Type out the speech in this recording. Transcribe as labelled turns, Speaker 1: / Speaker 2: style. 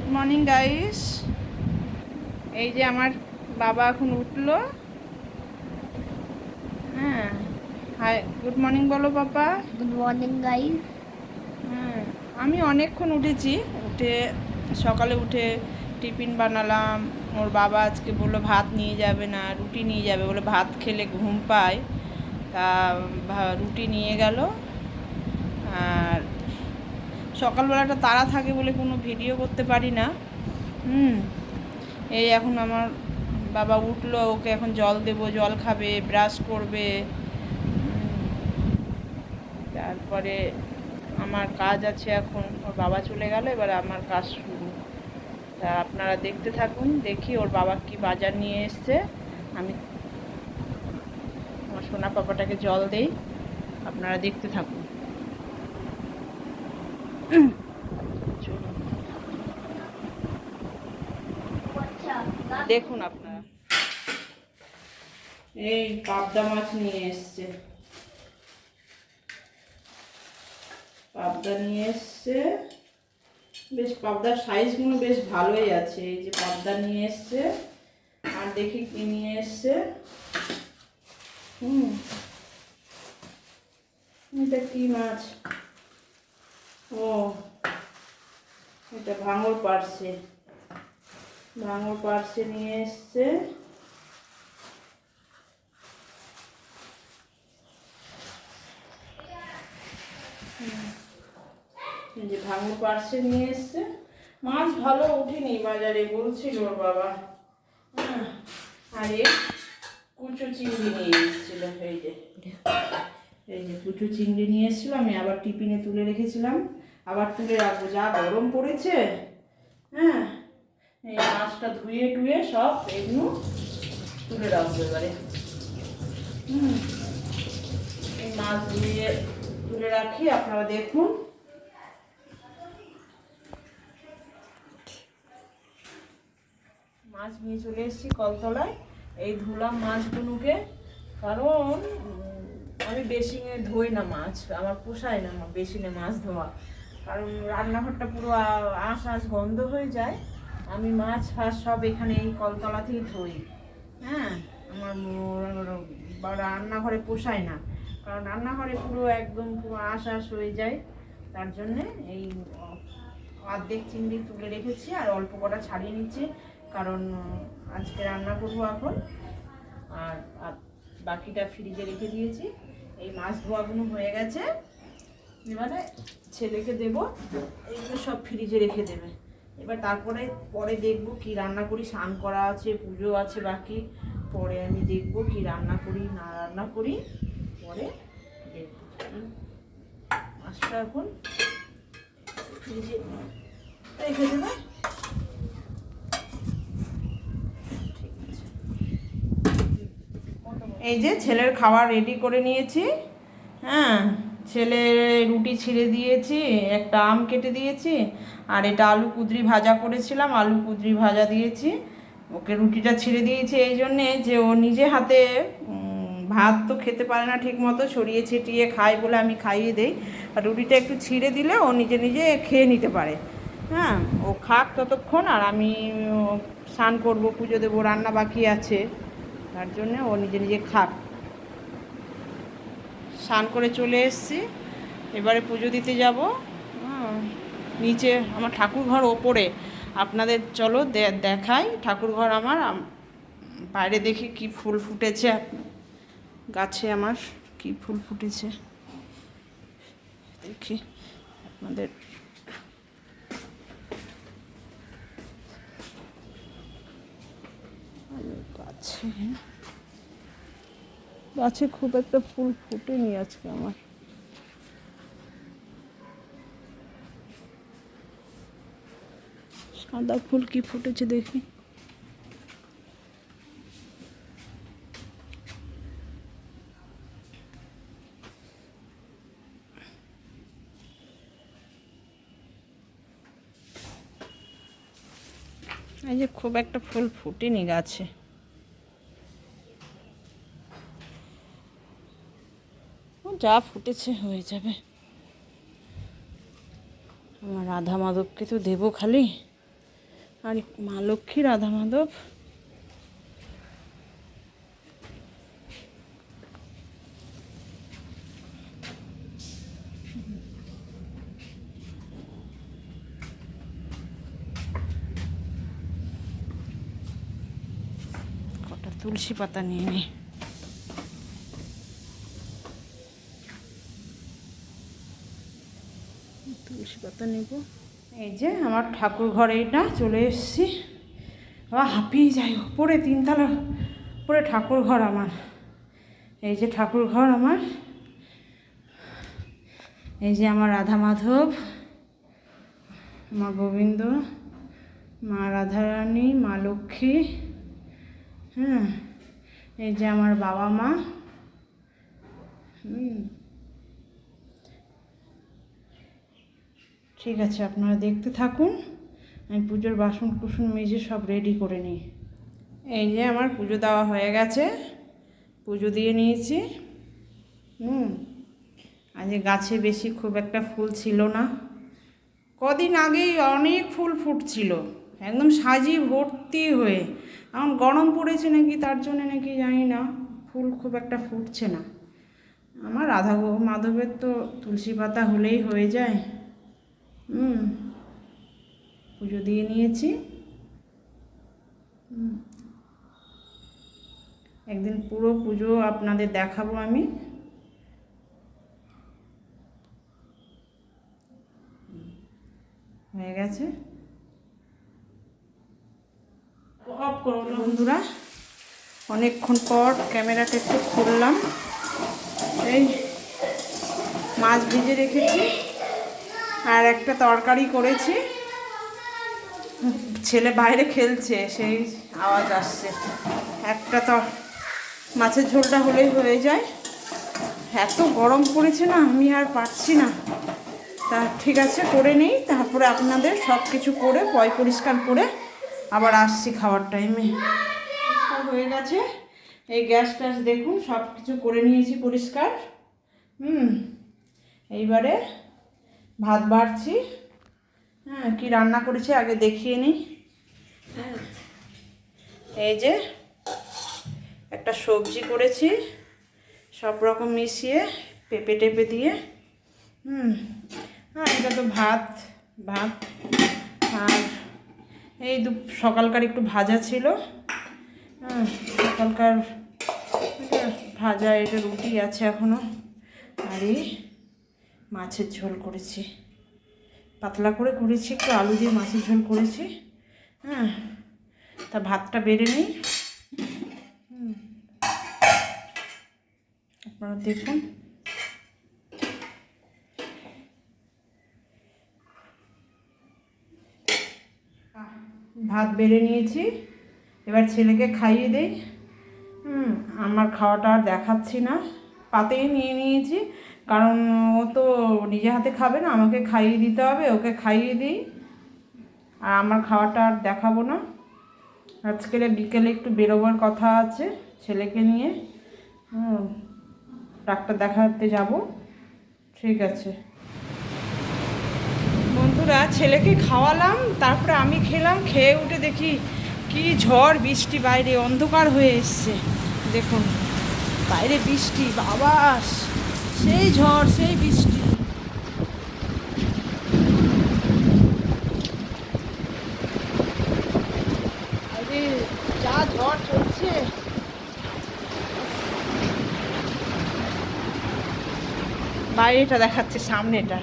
Speaker 1: Good morning guys. এই যে আমার বাবা এখন উঠলো। হ্যাঁ, হাই, গুড মর্নিং বলো পাপা।
Speaker 2: Good morning guys.
Speaker 1: হ্যাঁ, আমি অনেকক্ষণ উঠেছি। সকালে উঠে টিফিন বানালাম। ওর বাবা আজকে বললো ভাত নিয়ে যাবে না, রুটি নিয়ে যাবে, বলে ভাত খেলে ঘুম পায়। তা রুটি নিয়ে গেল। আর সকালবেলাটা তাড়া থাকে বলে কোনো ভিডিও করতে পারি না। এই এখন আমার বাবা উঠলো, ওকে এখন জল দেবো, জল খাবে, ব্রাশ করবে। তারপরে আমার কাজ আছে, এখন ওর বাবা চলে গেল, এবার আমার কাজ শুরু। তা আপনারা দেখতে থাকুন, দেখি ওর বাবা কি বাজার নিয়ে এসছে। আমি আমার সোনা পাপাটাকে জল দেই, আপনারা দেখতে থাকুন। দেখুন আপনারা, এই পাবদা মাছ নিয়ে এসছে। পাবদা নিয়ে এসছে, বেশ পাবদার সাইজগুলো বেশ ভালোই আছে। এই যে পাবদা নিয়ে এসছে। আর দেখি কি নিয়ে এসছে। এটা কি মাছ? ও, এটা ভাঙর পার্সে। ভাঙর পার্সে নিয়ে এসছে। যে ভাঙর পার্সে নিয়ে এসছে। মাছ ভালো উঠেনি বাজারে, বলছিল ওর বাবা। আর কুচো চিংড়ি নিয়ে এসেছিল। এই যে কুচো চিংড়ি নিয়ে এসেছিল, আমি আবার টিফিনে তুলে রেখেছিলাম, আবার তুলে রাখবো, যা গরম পড়েছে। হ্যাঁ, এই মাছটা ধুয়ে টুয়ে সব এগুলো তুলে রাখবো এবারে। এই মাছ ধুয়ে তুলে রাখি, আপনারা দেখুন। মাছ নিয়ে চলে এসেছি কলতলায়। এই ধুলাম মাছগুলোকে, কারণ আমি বেসিনে ধুই না মাছ, আমার পোষায় না বেসিনে মাছ ধোয়া, কারণ রান্নাঘরটা পুরো আঁশ গন্ধ হয়ে যায়। আমি মাছ ফাছ সব এখানে এই কলতলাতেই ধুই। হ্যাঁ, আমার রান্নাঘরে পোষায় না, কারণ রান্নাঘরে পুরো একদম পুরো আঁশ হয়ে যায়। তার জন্যে এই অর্ধেক চিংড়ি তুলে রেখেছি, আর অল্প কটা ছাড়িয়ে নিচ্ছি, কারণ আজকে রান্না করবো এখন। আর বাকিটা ফ্রিজে রেখে দিয়েছি। এই মাছ ধোয়াগুলো হয়ে গেছে, এবারে ছেলেকে দেব, এইগুলো সব ফ্রিজে রেখে দেবে। এবার তারপরে পরে দেখবো কি রান্না করি। স্নান করা আছে, পুজো আছে বাকি, পরে আমি দেখবো কি রান্না করি না রান্না করি, পরে দেখবো। মাছটা এখন ফ্রিজে রেখে দেবে। এই যে ছেলের খাবার রেডি করে নিয়েছি। হ্যাঁ, ছেলের রুটি ছিঁড়ে দিয়েছি, একটা আম কেটে দিয়েছি, আর এটা আলু কুদরি ভাজা করেছিলাম, আলু কুদরি ভাজা দিয়েছি। ওকে রুটিটা ছিঁড়ে দিয়েছি এই জন্যে যে ও নিজে হাতে ভাত তো খেতে পারে না ঠিক মতো, ছড়িয়ে ছিটিয়ে খায় বলে আমি খাইয়ে দেই। আর রুটিটা একটু ছিঁড়ে দিলে ও নিজে নিজে খেয়ে নিতে পারে। হ্যাঁ, ও খাক ততক্ষণ, আর আমি স্নান করবো, পুজো দেবো, রান্না বাকি আছে, তার জন্যে ও নিজে নিজে খাক। স্নান করে চলে এসেছি, এবারে পুজো দিতে যাব। নিচে আমার ঠাকুর ঘর ওপরে, আপনাদের চলো দেখাই ঠাকুর ঘর আমার। বাইরে দেখি কি ফুল ফুটেছে, গাছে আমার কি ফুল ফুটেছে দেখি আপনাদের। গাছে খুব একটা ফুল ফুটেনি আজকে আমার। সাদা ফুল কি ফুটেছে দেখি। এই যে খুব একটা ফুল ফুটেনি গাছে। যা ফুটেছে হয়ে যাবে। আমার রাধা মাধবকে তো দেবো খালি, আর মা লক্ষ্মী, রাধা মাধব। কটা তুলসী পাতা নিয়ে নিই। তুলসী পাতা নেব। এই যে আমার ঠাকুর ঘরে এটা চলে এসেছি। বাবা হাঁপিয়ে যাই, উপরে 3 তলা উপরে ঠাকুর ঘর আমার। এই যে ঠাকুর ঘর আমার। এই যে আমার রাধা মাধব, আমার গোবিন্দ, মা রাধারানী, মা লক্ষ্মী। হ্যাঁ, এই যে আমার বাবা মা। ঠিক আছে, আপনারা দেখতে থাকুন। আমি পুজোর বাসন কুসন মেজে সব রেডি করে নিই। এই যে আমার পুজো দেওয়া হয়ে গেছে, পুজো দিয়ে নিয়েছি। আজ গাছে বেশি খুব একটা ফুল ছিল না। কদিন আগেই অনেক ফুল ফুটছিল, একদম সাজি ভর্তি হয়ে। এখন গরম পড়েছে নাকি, তার জন্য নাকি জানি না, ফুল খুব একটা ফুটছে না। আমার রাধা মাধবের তো তুলসী পাতা হলেই হয়ে যায়। পুজো দিয়ে নিয়েছি। একদিন পুরো পুজো আপনাদের দেখাবো আমি। হয়ে গেছে, অফ করো বন্ধুরা। অনেকক্ষণ পর ক্যামেরাটা একটু খুললাম। এই মাছ ভেজে রেখেছি আর একটা তরকারি করেছি। ছেলে বাইরে খেলছে, সেই আওয়াজ আসছে। একটা তো মাছের ঝোলটা হলেই হয়ে যায়। এত গরম পড়েছে না, আমি আর পারছি না। তা ঠিক আছে, করে নিই, তারপরে আপনাদের সব কিছু করে পরিষ্কার করে আবার আসছি খাওয়ার টাইমে। হয়ে গেছে, এই গ্যাস ট্যাস দেখুন সব কিছু করে নিয়েছি পরিষ্কার। এইবারে ভাত বাড়ছি। হ্যাঁ, কি রান্না করেছি আগে দেখিয়ে নিই। এই যে একটা সবজি করেছি, সব রকম মিশিয়ে পেঁপে টেপে দিয়ে। হ্যাঁ, এটা তো ভাত। আর এই সকালকার একটু ভাজা ছিল। সকালকার ভাজা, এটা রুটি আছে এখনো। আর এই মাছের ঝোল করেছি, পাতলা করে করেছি, একটু আলু দিয়ে মাছের ঝোল করেছি। হ্যাঁ, তা ভাতটা বেড়ে নিই, আপনারা দেখুন। ভাত বেড়ে নিয়েছি, এবার ছেলেকে খাইয়ে দেই। আমার খাওয়াটা আর দেখাচ্ছি না, পাতেই নিয়ে নিয়েছি, কারণ ও তো নিজে হাতে খাবে না, আমাকে খাইয়ে দিতে হবে। ওকে খাইয়ে দিই, আর আমার খাওয়াটা আর দেখাবো না। আজকে বিকেলে একটু বেরোবার কথা আছে ছেলেকে নিয়ে। ডাক্তার দেখাতে যাব। ঠিক আছে বন্ধুরা, ছেলেকে খাওয়ালাম, তারপরে আমি খেলাম। খেয়ে উঠে দেখি কি ঝড় বৃষ্টি, বাইরে অন্ধকার হয়ে এসছে। দেখুন বাইরে বৃষ্টি, বাবা সেই ঝড় সেই বৃষ্টি। আরে যা ঝড় চলছে, বাইরেটা দেখাচ্ছে, সামনেটা